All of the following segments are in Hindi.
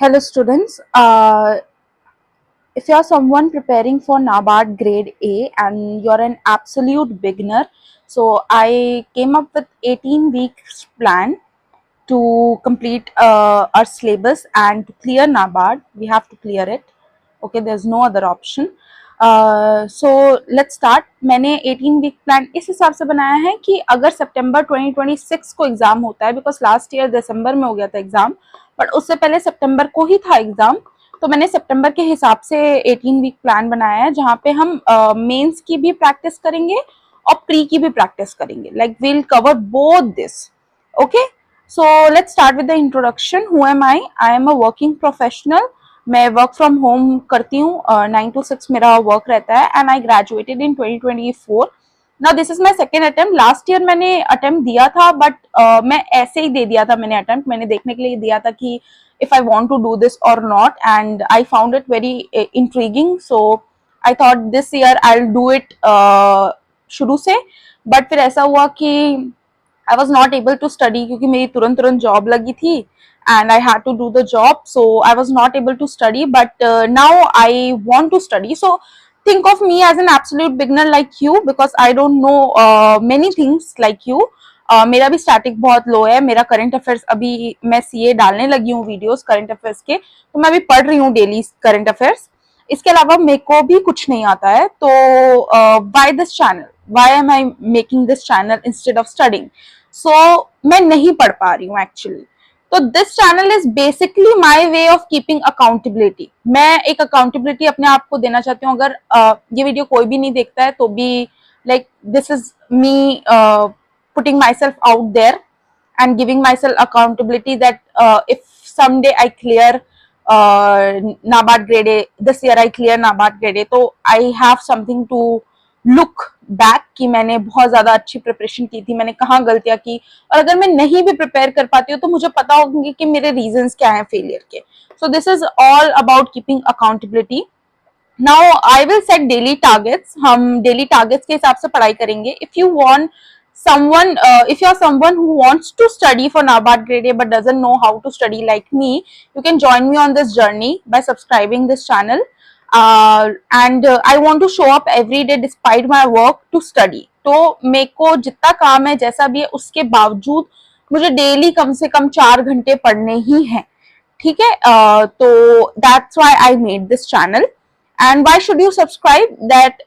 Hello students, if you are someone preparing for NABARD grade A and you're an absolute beginner, so I came up with 18 weeks plan to complete our syllabus and to clear NABARD. We have to clear it. Okay, there's no other option. So let's start. मैंने 18 वीक प्लान इस हिसाब से बनाया है कि अगर सितंबर 2026 को एग्जाम होता है, बिकॉज लास्ट ईयर दिसंबर में हो गया था एग्जाम, बट उससे पहले सितंबर को ही था एग्जाम, तो मैंने सितंबर के हिसाब से 18 वीक प्लान बनाया है जहाँ पे हम मेंस की भी प्रैक्टिस करेंगे और प्री की भी प्रैक्टिस करेंगे. Like we'll cover both this. Okay, so let's start with the introduction. Who am I? I am a working professional. मैं वर्क फ्रॉम होम करती हूँ, 9 to 6 मेरा वर्क रहता है and I graduated in 2024. Now this is my second attempt. Last year मैंने अटेम्प्ट दिया था बट मैं ऐसे ही दे दिया था. मैंने अटेम्प्ट मैंने देखने के लिए दिया था कि if I want to do this or not, and I found it very intriguing, so I thought this year I'll do it शुरू से. but फिर ऐसा हुआ कि I was not able to study क्योंकि मेरी तुरंत तुरंत जॉब लगी थी and I had to do the job, so I was not able to study, but now I want to study. So think of me as an absolute beginner like you because I don't know many things like you. मेरा भी स्टैटिक बहुत लो है. मेरा करंट अफेयर्स अभी मैं सीए डालने लगी हूँ वीडियोस करंट अफेयर्स के, तो मैं अभी पढ़ रही हूँ डेली करंट अफेयर्स. इसके अलावा मेरे को भी कुछ नहीं आता है. तो by this channel, why am I making this channel instead of studying? So मैं नहीं पढ़ पा रही हूँ एक्चुअली. तो this channel is basically my way of keeping accountability. मैं एक अकाउंटेबिलिटी अपने आप को देना चाहती हूँ. अगर ये वीडियो कोई भी नहीं देखता है तो भी like this is me putting myself out there and giving myself accountability that if someday I clear NABARD grade A, this year I clear NABARD grade A, तो I have something to look back कि मैंने बहुत ज्यादा अच्छी प्रिपरेशन की थी, मैंने कहाँ गलतियां की, और अगर मैं नहीं भी प्रिपेयर कर पाती हूँ तो मुझे पता होंगे कि मेरे रीजंस क्या हैं फेलियर के. सो this is all about keeping accountability. Now I will set daily targets. हम डेली टारगेट्स के हिसाब से पढ़ाई करेंगे. If you want someone if you are someone who wants to study for NABARD grade A but doesn't know how to study like me, you can join me on this journey by subscribing this channel. And I want to show up every day despite my work to study. तो मेरे को जितना काम है जैसा भी है उसके बावजूद मुझे डेली कम से कम 4 घंटे पढ़ने ही हैं. ठीक है, तो that's why I made this channel. And why should you subscribe? That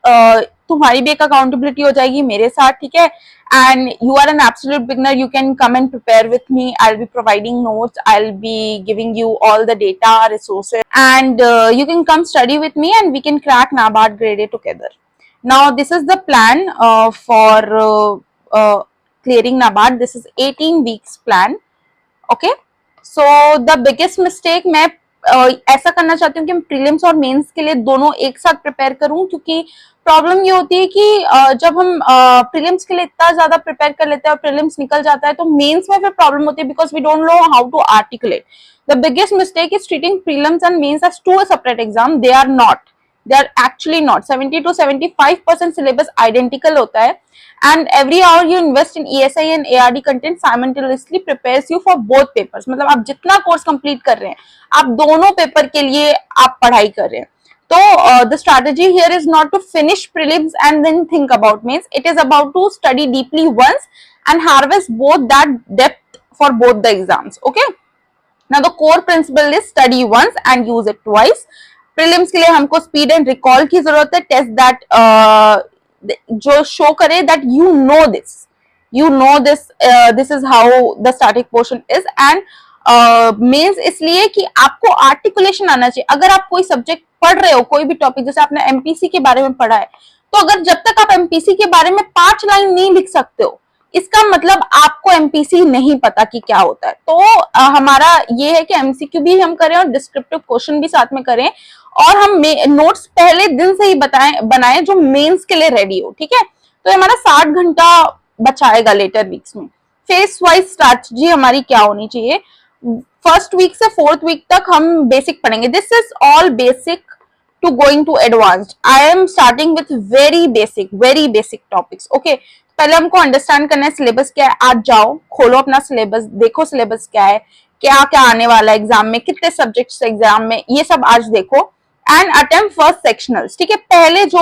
तुम्हारी भी एक अकाउंटेबिलिटी हो जाएगी मेरे साथ. ठीक है, and you are an absolute beginner, you can come and prepare with me. I'll be providing notes, I'll be giving you all the data resources, and you can come study with me and we can crack NABARD grade A together. Now this is the plan for clearing NABARD. This is 18 weeks plan. Okay, so the biggest mistake मैं ऐसा करना चाहती हूँ कि मैं प्रीलिम्स और मेंस के लिए दोनों एक साथ प्रिपेयर करूँ, क्योंकि प्रॉब्लम ये होती है कि जब हम प्रीलिम्स के लिए इतना ज्यादा प्रिपेयर कर लेते हैं और प्रीलिम्स निकल जाता है तो मेंस में फिर प्रॉब्लम होती है because we don't know how to articulate. The biggest mistake is treating prelims and mains as two separate exam. They are not. they are actually not. 70 to 75% syllabus identical होता है, and every hour you invest in ESI and ARD content simultaneously prepares you for both papers. मतलब आप जितना कोर्स कंप्लीट कर रहे हैं आप दोनों पेपर के लिए आप पढ़ाई कर रहे हैं. तो the strategy here is not to finish prelims and then think about mains. It is about to study deeply once and harvest both that depth for both the exams. Okay, now the core principle is study once and use it twice. Prelims के लिए हमको स्पीड एंड रिकॉल की जरूरत है. टेस्ट दैट जो शो करे that you know this this is how the static portion is. and mains इसलिए कि आपको आर्टिकुलेशन आना चाहिए. अगर आप कोई सब्जेक्ट पढ़ रहे हो, कोई भी टॉपिक, जैसे आपने एमपीसी के बारे में पढ़ा है, तो अगर जब तक आप एमपीसी के बारे में 5 लाइन नहीं लिख सकते हो इसका मतलब आपको एमपीसी नहीं पता कि क्या होता है. तो हमारा ये है कि एमसीक्यू भी हम करें और डिस्क्रिप्टिव क्वेश्चन भी साथ में करें, और हम नोट्स पहले दिन से ही बनाएं जो मेंस के लिए रेडी हो. ठीक है, तो हमारा 60 घंटा बचाएगा लेटर वीक्स में. फेस वाइज स्ट्रैटेजी हमारी क्या होनी चाहिए? फर्स्ट वीक से फोर्थ वीक तक हम बेसिक पढ़ेंगे. This is all basic to going to advanced. I am starting with very basic topics. Okay, पहले हमको अंडरस्टैंड करना है सिलेबस क्या है. आज जाओ खोलो अपना सिलेबस, देखो सिलेबस क्या है, क्या क्या आने वाला है एग्जाम में, कितने सब्जेक्ट्स एग्जाम में, ये सब आज देखो। एंड अटेम्प्ट फर्स्ट सेक्शनल्स, ठीक है, पहले जो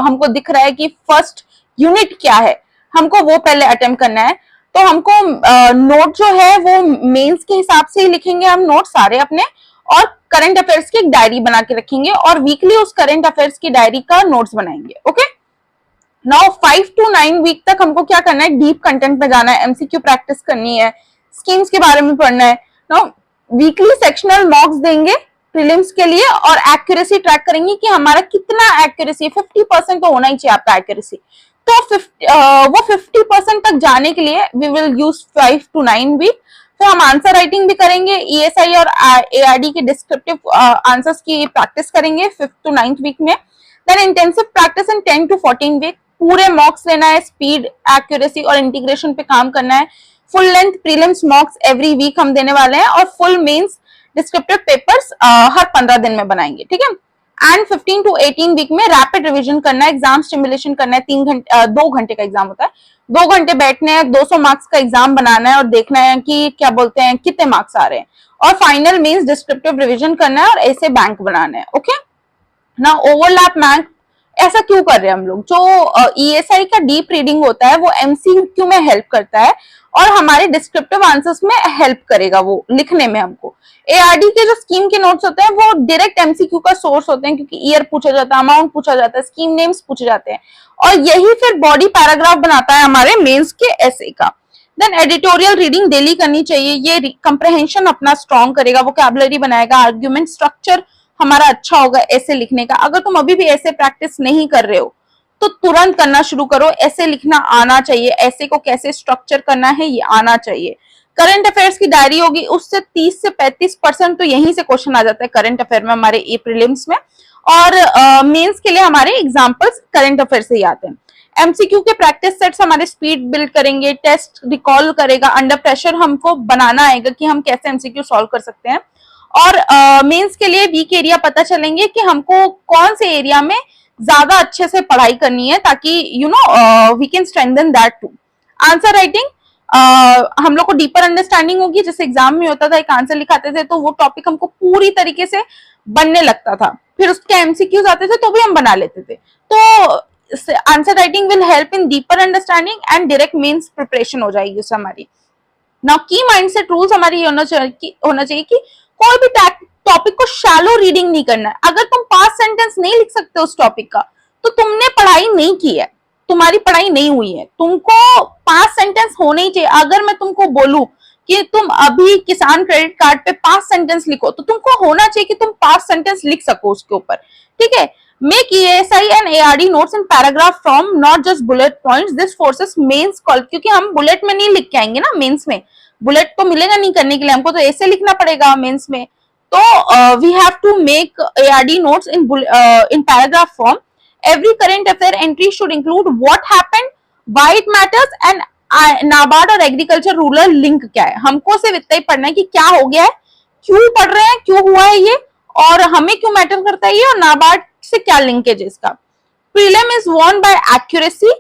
हमको दिख रहा है कि फर्स्ट यूनिट क्या है, हमको वो पहले अटेम्प्ट करना है। तो हमको नोट जो है वो मेंस के हिसाब से ही लिखेंगे हम नोट सारे अपने, और करंट अफेयर्स की एक डायरी बना के रखेंगे और वीकली उस करंट अफेयर्स की डायरी का नोट्स बनाएंगे। ओके, नाउ 5 to 9 वीक तक हमको क्या करना है, डीप कंटेंट में जाना है, एमसीक्यू प्रैक्टिस करनी है, स्कीम्स के बारे में पढ़ना है। नाउ वीकली सेक्शनल मॉक्स देंगे प्रीलिम्स के लिए और एक्यूरेसी ट्रैक करेंगे कि हमारा कितना एक्यूरेसी, 50% तो होना ही चाहिए आपका एक्यूरेसी। तो वो 50% तक जाने के लिए we will use 5 to 9 week. फिर हम आंसर राइटिंग भी करेंगे, ईएसआई और एआरडी के डिस्क्रिप्टिव आंसर्स की प्रैक्टिस करेंगे 5th to 9th वीक में। Then intensive practice in 10 to 14 week, पूरे मॉक्स लेना है, स्पीड, एक्यूरेसी और इंटीग्रेशन पे काम करना है। Full length prelims mocks every week हम देने वाले हैं और फुल मेंस डिस्क्रिप्टिव पेपर्स हर 15 दिन में बनाएंगे, ठीक है। एंड 15 to 18 वीक में रैपिड रिवीजन करना है, एग्जाम स्टिमुलेशन करना है, 2 घंटे का एग्जाम होता है, 2 घंटे बैठने हैं, 200 मार्क्स का एग्जाम बनाना है और देखना है कि क्या बोलते हैं कितने मार्क्स आ रहे हैं, और फाइनल मींस डिस्क्रिप्टिव रिवीजन करना है और ऐसे बैंक बनाना है। ओके, ना ओवरलैप बैंक ऐसा क्यों कर रहे हैं हम लोग, जो ईएसआई का डीप रीडिंग होता है वो एमसीक्यू में हेल्प करता है और हमारे डिस्क्रिप्टिव आंसर्स में हेल्प करेगा वो लिखने में हमको। एआरडी के जो स्कीम के नोट्स होते हैं वो डायरेक्ट एमसीक्यू का सोर्स होते हैं, क्योंकि ईयर पूछा जाता है, अमाउंट पूछा जाता है, स्कीम नेम्स पूछे जाते हैं, और यही फिर बॉडी पैराग्राफ बनाता है हमारे मेंस के एसे का। देन एडिटोरियल रीडिंग डेली करनी चाहिए, ये कंप्रहेंशन अपना स्ट्रॉन्ग करेगा, वोकैबुलरी बनाएगा, आर्ग्यूमेंट स्ट्रक्चर हमारा अच्छा होगा ऐसे लिखने का। अगर तुम अभी भी ऐसे प्रैक्टिस नहीं कर रहे हो तो तुरंत करना शुरू करो, ऐसे लिखना आना चाहिए, ऐसे को कैसे स्ट्रक्चर करना है ये आना चाहिए। करंट अफेयर्स की डायरी होगी, उससे 30 से 35% तो यहीं से क्वेश्चन आ जाता है करंट अफेयर में हमारे ए प्रीलिम्स में, और मेंस के लिए हमारे एग्जांपल्स करंट अफेयर से ही आते हैं। एमसीक्यू के प्रैक्टिस सेट्स हमारे स्पीड बिल्ड करेंगे, टेस्ट रिकॉल करेगा, अंडर प्रेशर हमको बनाना आएगा कि हम कैसे एमसीक्यू सॉल्व कर सकते हैं, और मेंस के लिए वीक एरिया पता चलेंगे कि हमको कौन से एरिया में ज्यादा अच्छे से पढ़ाई करनी है, ताकि we can strengthen that too. Answer writing, हम लोग को डीपर अंडरस्टैंडिंग होगी, जैसे एग्जाम में होता था एक आंसर लिखाते थे तो वो टॉपिक हमको पूरी तरीके से बनने लगता था, फिर उसके एमसीक्यूज आते थे तो भी हम बना लेते थे। तो answer writing will help in deeper understanding and direct mains preparation हो जाएगी उससे हमारी। नाउ की माइंडसेट रूल्स हमारी ये होना चाहिए कि कोई भी टॉपिक को शैलो रीडिंग नहीं करना है। अगर तुम 5 सेंटेंस नहीं लिख सकते उस टॉपिक का तो तुमने पढ़ाई नहीं की है, तुम्हारी पढ़ाई नहीं हुई है। तुमको 5 सेंटेंस होने ही चाहिए। अगर मैं तुमको बोलूं कि तुम अभी किसान क्रेडिट कार्ड पे 5 सेंटेंस लिखो तो तुमको होना चाहिए कि तुम 5 सेंटेंस लिख सको उसके ऊपर, ठीक है। Make ESI and ARD notes in paragraph form, not just bullet points, this forces mains call, क्योंकि हम बुलेट में नहीं लिख के आएंगे ना, मेंस में बुलेट तो मिलेगा नहीं करने के लिए, हमको तो ऐसे लिखना पड़ेगा मेंस में। तो we have to make ARD notes in paragraph form. Every current affair entry should include what happened, why it matters and NABARD और एग्रीकल्चर रूरल लिंक क्या है। हमको सिर्फ इतना ही पढ़ना है कि क्या हो गया है, क्यों पढ़ रहे हैं, क्यों हुआ है ये, और हमें क्यों मैटर करता है ये, और नाबार्ड से क्या लिंकेज है इसका। Prelim is won by accuracy,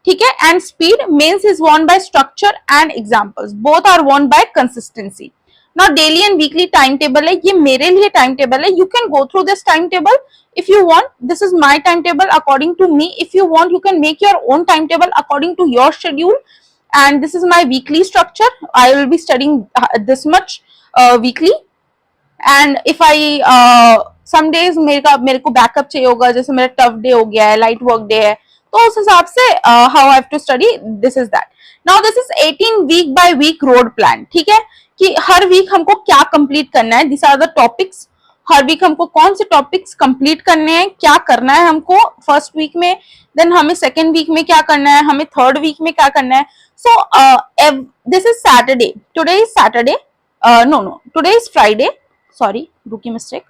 ठीक है, and speed. Mains is won by structure and examples, both are won by consistency. Now daily and weekly time table है, ये मेरे लिए टाइम टेबल है, you can go through this time table if you want. This is my timetable according to me. If you want, you can make your own timetable according to your schedule. And this is my weekly structure. I will be studying this much weekly. And if I some days मेरे को बैकअप चाहिए होगा, जैसे मेरा टफ डे हो गया है, लाइट वर्क डे है, तो उस हिसाब से how I have to study, this is that. Now this is 18 week by week road plan, ठीक है, कि हर वीक हमको क्या कंप्लीट करना है, these are the topics. हर वीक हमको कौन से टॉपिक्स कंप्लीट करने हैं, क्या करना है हमको फर्स्ट वीक में, देन हमें सेकेंड वीक में क्या करना है, हमें थर्ड वीक में क्या करना है। So this is Saturday, today is Saturday, no today is Friday, sorry rookie mistake,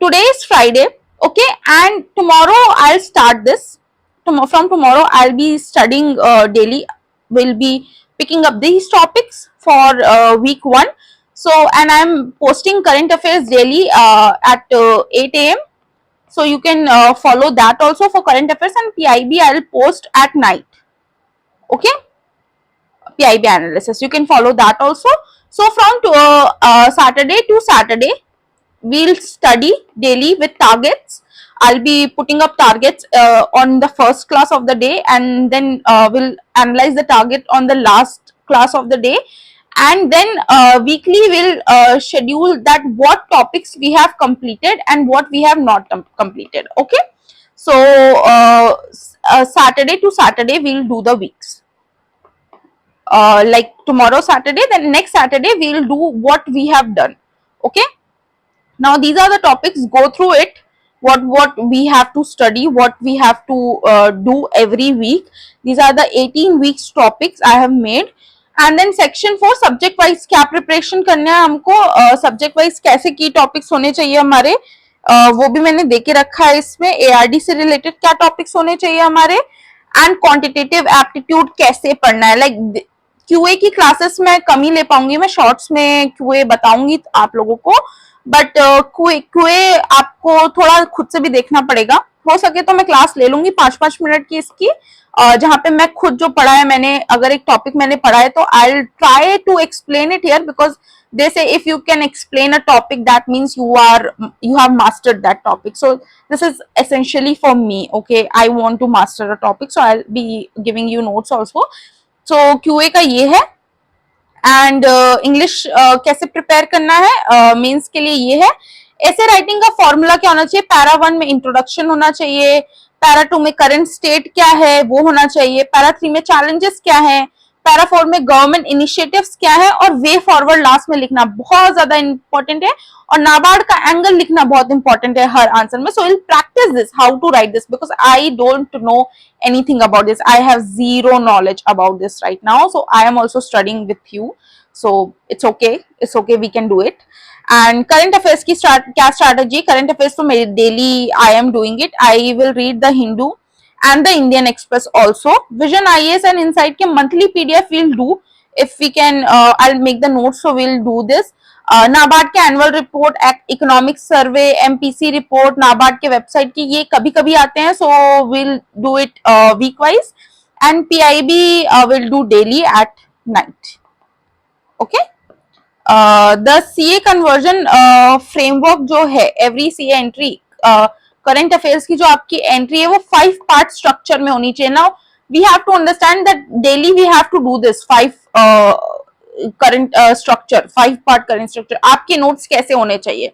today is Friday, okay, and tomorrow I'll start this. From tomorrow I'll be studying daily, will be picking up these topics for week 1. So, and I'm posting current affairs daily at 8 a.m. So you can follow that also for current affairs, and PIB I'll post at night, okay, PIB analysis, you can follow that also. So from Saturday to Saturday, we'll study daily with targets. I'll be putting up targets on the first class of the day, and then we'll analyze the target on the last class of the day, and then weekly we'll schedule that what topics we have completed and what we have not completed. Okay, so Saturday to Saturday we'll do the weeks. Like tomorrow Saturday, then next Saturday we'll do what we have done. Okay, now these are the topics, go through it, what we have to study, what we have to do every week. These are the 18 weeks topics I have made. And then section 4, subject wise क्या प्रिपरेशन करना है हमको, सब्जेक्ट वाइज कैसे की टॉपिक्स होने चाहिए हमारे, वो भी मैंने देके रखा है इसमें। एआरडी से रिलेटेड क्या टॉपिक्स होने चाहिए हमारे, एंड क्वांटिटेटिव एप्टीट्यूड कैसे पढ़ना है। लाइक क्यूए की क्लासेस में कम ही ले पाऊंगी, मैं शॉर्ट्स में क्यूए बताऊंगी आप लोगों को, बट क्यूए आपको थोड़ा खुद से भी देखना पड़ेगा। हो सके तो मैं क्लास ले लूंगी 5-5 मिनट की इसकी, जहां पे मैं खुद जो पढ़ा है, मैंने अगर एक टॉपिक मैंने पढ़ा है तो I will try to explain it here, because they say if you can explain a topic that means you have mastered that topic. So this is essentially for me. Okay, I want to master a topic, so I'll be giving you notes also. So QA का ये है। एंड इंग्लिश कैसे प्रिपेयर करना है मेंस के लिए ये है। ऐसे राइटिंग का फॉर्मूला क्या होना चाहिए, पैरा 1 में इंट्रोडक्शन होना चाहिए, पैरा 2 में करंट स्टेट क्या है वो होना चाहिए, पैरा 3 में चैलेंजेस क्या है, पैरा 4 में गवर्नमेंट इनिशिएटिव्स क्या है, और वे फॉरवर्ड लास्ट में लिखना बहुत ज्यादा इंपॉर्टेंट है, और नाबार्ड का एंगल लिखना बहुत इंपॉर्टेंट है हर आंसर में। So will practice this how to write this, because I don't know anything about this. I have zero knowledge about this right now, so I am also studying with you, so it's okay, we can do it. And current affairs की क्या strategy, current affairs तो मेरे daily I am doing it. I will read the Hindu and the Indian Express also. Vision IAS and Insight के monthly PDF we'll do if we can. I'll make the notes, so we'll do this. NABARD के annual report, economic survey, MPC report NABARD के वेबसाइट की, ये कभी कभी आते हैं, so will do it week wise. And PIB will do daily at night. Okay, the CA conversion framework जो है, every CA entry current affairs की जो आपकी एंट्री है वो 5 पार्ट स्ट्रक्चर में होनी चाहिए। Now we have to understand that daily we have to do this 5 current structure, 5 part current structure. आपके नोट्स कैसे होने चाहिए,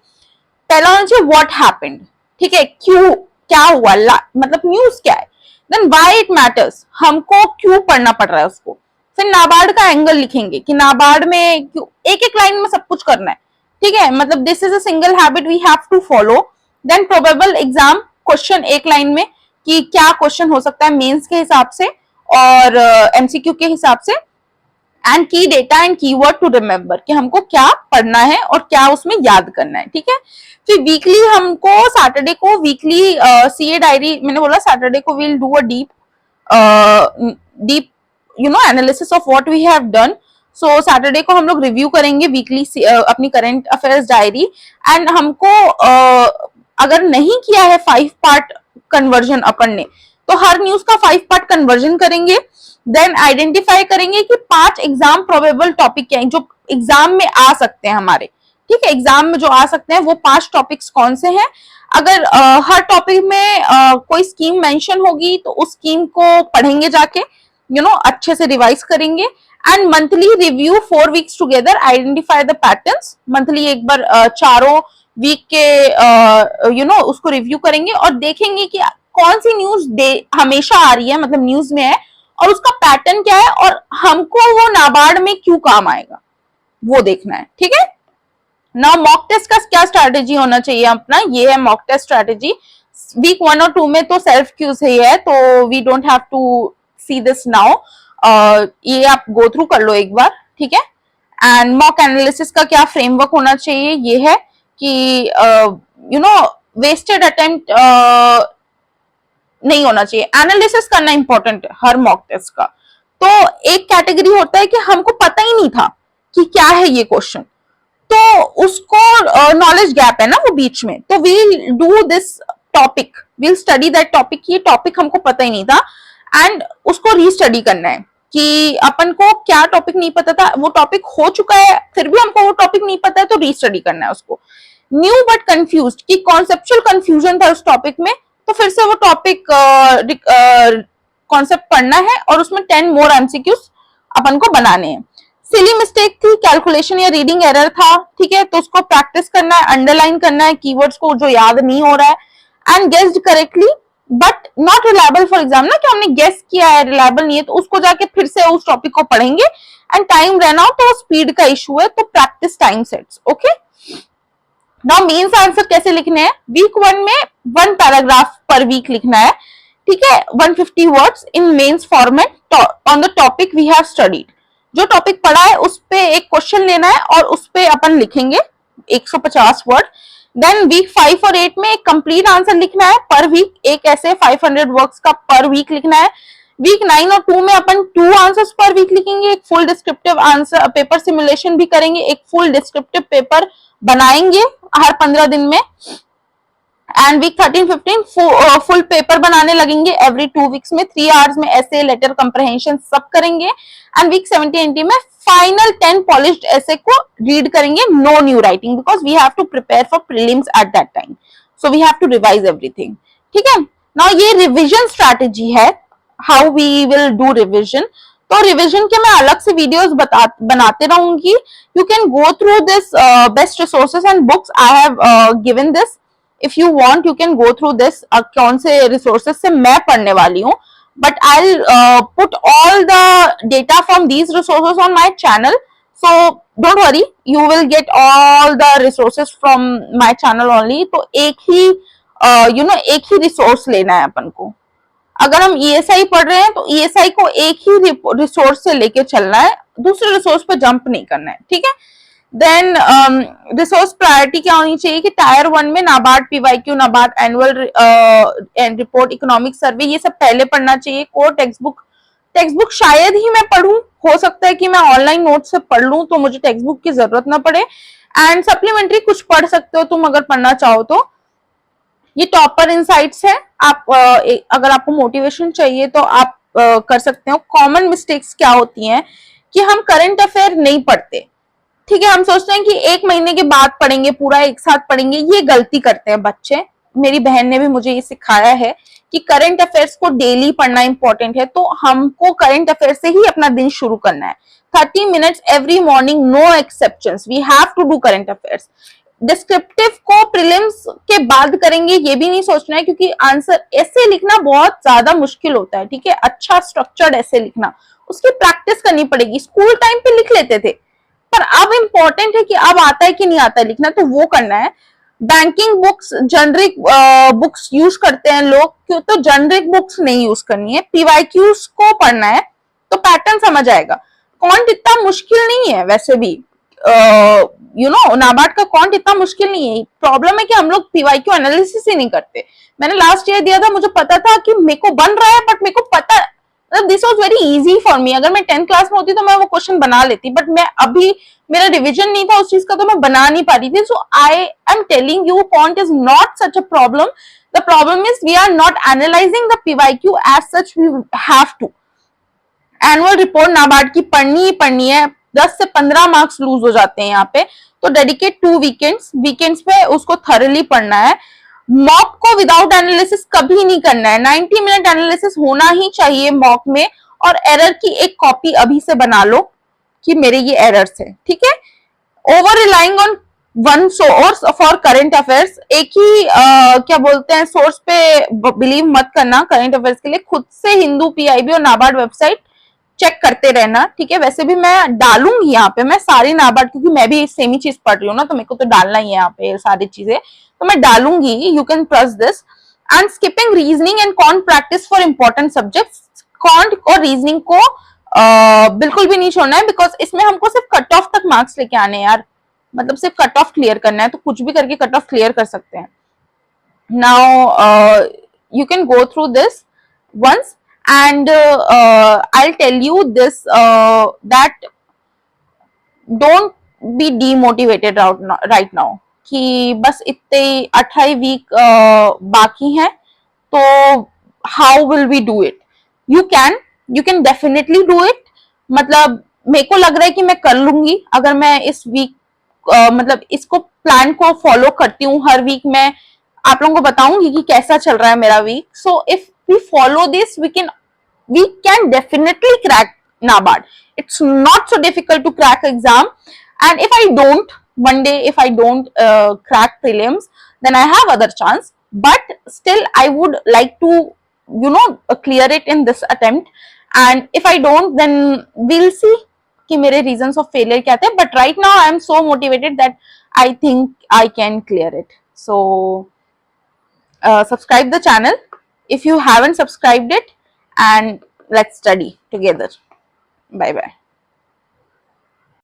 पहला होना चाहिए व्हाट हैपेंड, ठीक है, क्यों, क्या हुआ, मतलब न्यूज क्या है, देन व्हाई इट मैटर्स, हमको क्यों पढ़ना पड़ रहा है उसको, फिर नाबार्ड का एंगल लिखेंगे कि नाबार्ड में क्यों, एक एक लाइन में सब कुछ करना है, ठीक है, मतलब this is a single habit we have to follow. Then probable exam question एक लाइन में कि क्या क्वेश्चन हो सकता है मेंस के हिसाब से और एमसीक्यू के हिसाब से, and key data and keyword to remember कि हमको क्या पढ़ना है और क्या उसमें याद करना है, ठीक है। फिर वीकली हमको सैटरडे को वीकली सीए डायरी, मैंने बोला सैटरडे को we'll do a deep you know analysis of what we have done. So Saturday को हम लोग रिव्यू करेंगे वीकली अपनी करंट अफेयर्स डायरी, एंड हमको अगर नहीं किया है 5 पार्ट कन्वर्जन अपन ने, तो हर न्यूज का 5 पार्ट कन्वर्जन करेंगे। देन आइडेंटिफाई करेंगे कि 5 एग्जाम प्रोबेबल टॉपिक क्या है जो एग्जाम में आ सकते हैं हमारे, ठीक है, एग्जाम में जो आ सकते हैं वो 5 टॉपिक्स कौन से हैं। अगर हर टॉपिक में कोई स्कीम मेंशन होगी तो उस स्कीम को पढ़ेंगे जाके, यू नो, अच्छे से रिवाइज करेंगे। And monthly review 4 weeks together, identify the patterns. Monthly एक बार चारों वीक के यू नो उसको रिव्यू करेंगे और देखेंगे कि कौन सी न्यूज हमेशा आ रही है, मतलब न्यूज में है, और उसका पैटर्न क्या है और हमको वो नाबार्ड में क्यों काम आएगा वो देखना है, ठीक है। ना मॉक टेस्ट का क्या स्ट्रैटेजी होना चाहिए अपना, ये है मॉक टेस्ट स्ट्रैटेजी। वीक 1 और 2 में तो सेल्फ क्यूज ही है, तो we don't have to see this now, ये आप गो थ्रू कर लो एक बार, ठीक है। एंड मॉक एनालिसिस का क्या फ्रेमवर्क होना चाहिए, ये है कि यू नो वेस्टेड अटेम्प्ट नहीं होना चाहिए, एनालिसिस करना इंपॉर्टेंट है हर मॉक टेस्ट का। तो एक कैटेगरी होता है कि हमको पता ही नहीं था कि क्या है ये क्वेश्चन, तो उसको नॉलेज गैप है ना वो बीच में, तो we'll do this topic, we'll study that topic, ये टॉपिक हमको पता ही नहीं था एंड उसको रीस्टडी करना है, कि अपन को क्या टॉपिक नहीं पता था, वो टॉपिक हो चुका है फिर भी हमको वो टॉपिक नहीं पता है तो रीस्टडी करना है उसको। न्यू बट कंफ्यूज्ड, कि कॉन्सेप्चुअल कंफ्यूजन था उस टॉपिक में, तो फिर से वो टॉपिक कॉन्सेप्ट पढ़ना है और उसमें 10 मोर एमसीक्यूज अपन को बनाने हैं। सिली मिस्टेक थी, कैलकुलेशन या रीडिंग एरर था, ठीक है, तो उसको प्रैक्टिस करना है, अंडरलाइन करना है कीवर्ड्स को जो याद नहीं हो रहा है, and guessed correctly but not reliable for exam, ना कि हमने गेस किया है रिलायबल नहीं है तो उसको जाके फिर से उस टॉपिक को पढ़ेंगे, एंड टाइम रन आउट, तो स्पीड का इशू है, तो practice time sets. Okay, now mains answer कैसे लिखने हैं? वीक 1 में 1 पैराग्राफ पर वीक लिखना है, ठीक है, 150 words in mains format on the topic we have studied. जो टॉपिक पढ़ा है उस पे एक क्वेश्चन लेना है और उस पे अपन लिखेंगे 150 वर्ड। देन वीक 5 और 8 में एक कंप्लीट आंसर लिखना है पर वीक, एक ऐसे 500 वर्ड्स का पर वीक लिखना है। वीक 9 और 2 में अपन 2 आंसर्स पर वीक लिखेंगे, एक full descriptive answer paper simulation भी करेंगे, एक फुल डिस्क्रिप्टिव पेपर बनाएंगे हर 15 दिन में। एंड वीक 13-15 फुल पेपर बनाने लगेंगे एवरी 2 वीक्स में, 3 आवर्स में ऐसे लेटर कंप्रहेंशन सब करेंगे। एंड वीक 17-18 में फाइनल 10 पॉलिश्ड ऐसे को रीड करेंगे, no new writing, because we have to prepare for prelims at that time, so we have to revise everything. ठीक है, नाउ ये रिविजन स्ट्रैटेजी है, how we will do revision. तो रिविजन के मैं अलग से वीडियोस बनाते रहूंगी। You can go through this best resources and books, I have given this, if you want you can go through this. कौन से रिसोर्सेज से मैं पढ़ने वाली हूँ, but I'll put all the data from these resources on my channel, so don't worry, you will get all the resources from my channel only। तो एक ही एक ही रिसोर्स लेना है अपन को। अगर हम ESI पढ़ रहे हैं तो ESI को एक ही रिसोर्स से लेके चलना है, दूसरे रिसोर्स पे जंप नहीं करना है, ठीक है। देन रिसोर्स प्रायोरिटी क्या होनी चाहिए कि टायर 1 में NABARD PYQ, NABARD annual report, economic सर्वे, ये सब पहले पढ़ना चाहिए। कोर टेक्स्ट बुक शायद ही मैं पढ़ूं, हो सकता है कि मैं ऑनलाइन नोट से पढ़ लूं तो मुझे टेक्स्ट बुक की जरूरत ना पड़े। एंड सप्लीमेंट्री कुछ पढ़ सकते हो तुम अगर पढ़ना चाहो तो। ये टॉपर इनसाइट्स है, आप अगर आपको मोटिवेशन चाहिए तो आप कर सकते हो। कॉमन मिस्टेक्स क्या होती हैं कि हम करंट अफेयर नहीं पढ़ते, ठीक है, हम सोचते हैं कि एक महीने के बाद पढ़ेंगे, पूरा एक साथ पढ़ेंगे, ये गलती करते हैं बच्चे। मेरी बहन ने भी मुझे ये सिखाया है कि करंट अफेयर्स को डेली पढ़ना इंपॉर्टेंट है, तो हमको करंट अफेयर से ही अपना दिन शुरू करना है। 30 minutes every morning, no exceptions, we have to do current affairs. Descriptive को प्रीलिम्स के बाद करेंगे, ये भी नहीं सोचना है, क्योंकि आंसर ऐसे लिखना बहुत ज्यादा मुश्किल होता है, ठीक है, अच्छा स्ट्रक्चर्ड ऐसे लिखना, उसकी प्रैक्टिस करनी पड़ेगी। स्कूल टाइम पे लिख लेते थे, पर अब इंपॉर्टेंट है कि अब आता है कि नहीं आता है लिखना, तो वो करना है। Banking books, generic books use करते हैं लोग, क्यों, तो जेनरिक बुक्स नहीं यूज करनी है, पीवाईक्यूज को पढ़ना है, तो पैटर्न समझ आएगा। कॉन्ट इतना मुश्किल नहीं है वैसे भी, नाबार्ड का कॉन्ट इतना मुश्किल नहीं है। प्रॉब्लम है कि हम लोग पीवाईक्यू एनालिसिस ही नहीं करते। मैंने लास्ट ईयर दिया था, मुझे पता था कि मेरे को बन रहा है, बट मेरे को पता, this was very easy for me. अगर मैं 10th क्लास में होती तो मैं वो क्वेश्चन बना लेती, बट मैं अभी, मेरा रिविजन नहीं था उस चीज का, तो मैं बना नहीं पा रही थी। So I am telling you, कॉन्ट is not such a problem, the problem is we are not analysing the PYQ as such, we have to. Annual report NABARD की पढ़नी ही पढ़नी है, 10 से 15 मार्क्स लूज हो जाते हैं यहाँ पे, तो डेडिकेट 2 वीकेंड्स पे उसको थरली पढ़ना है। मॉक को विदाउट एनालिसिस कभी नहीं करना है, 90 मिनट एनालिसिस होना ही चाहिए मॉक में, और एरर की एक कॉपी अभी से बना लो कि मेरे ये एरर्स है, ठीक है। Over relying on one source for current affairs, एक ही क्या बोलते हैं सोर्स पे बिलीव मत करना करंट अफेयर्स के लिए, खुद से हिंदू, PIB और नाबार्ड वेबसाइट चेक करते रहना, ठीक है। वैसे भी मैं डालूंगी यहाँ पे, मैं सारी नाबार्ड, क्योंकि मैं भी सेम ही चीज पढ़ रही हूँ ना, तो मेरे को तो डालना ही है यहाँ पे सारी चीजें, तो मैं डालूंगी, you can trust this. And skipping reasoning and can't practice for important subjects, can't और रीजनिंग को बिल्कुल भी नहीं छोड़ना है, बिकॉज इसमें हमको सिर्फ कट ऑफ तक मार्क्स लेके आने हैं यार, मतलब सिर्फ कट ऑफ क्लियर करना है, तो कुछ भी करके कट ऑफ क्लियर कर सकते हैं। Now you can go through this once, and I'll tell you this, that don't be demotivated right now, कि बस इतने 28 वीक बाकी हैं, तो how will we do it. You can, you can definitely do it. मतलब मेरे को लग रहा है कि मैं कर लूंगी अगर मैं इस वीक मतलब इसको प्लान को फॉलो करती हूँ। हर वीक मैं आप लोगों को बताऊंगी कि कैसा चल रहा है मेरा week. So if we follow this we can definitely crack NABARD. It's not so difficult to crack exam. And if I don't, one day if I don't crack prelims, then I have other chance. But still I would like to, you know, clear it in this attempt. And if I don't, then we'll see कि मेरे reasons of failure क्या थे. But right now I am so motivated that I think I can clear it. So subscribe the channel if you haven't subscribed it, and let's study together. Bye bye.